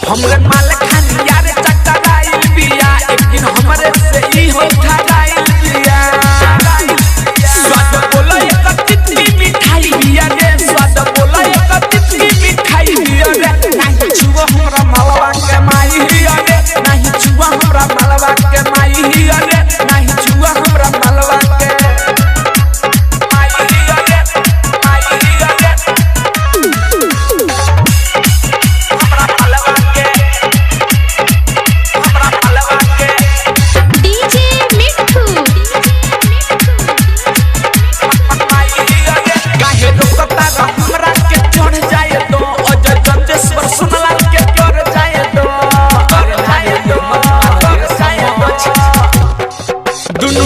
हमरे माल खानी यार चकराइल बिया एक दिन हमरे से ही हो ठहराइल बिया स्वाद बोला एक तितली मिठाई बिया रे स्वाद बोला एक तितली मिठाई बिया रे नहीं छुआ हमरा मालवा के माई हिया रे नहीं छुआ हमरा मालवा के माई हिया रे नहीं छुआ हमरा मालवा के माई हिया रे माई हिया रे दुनु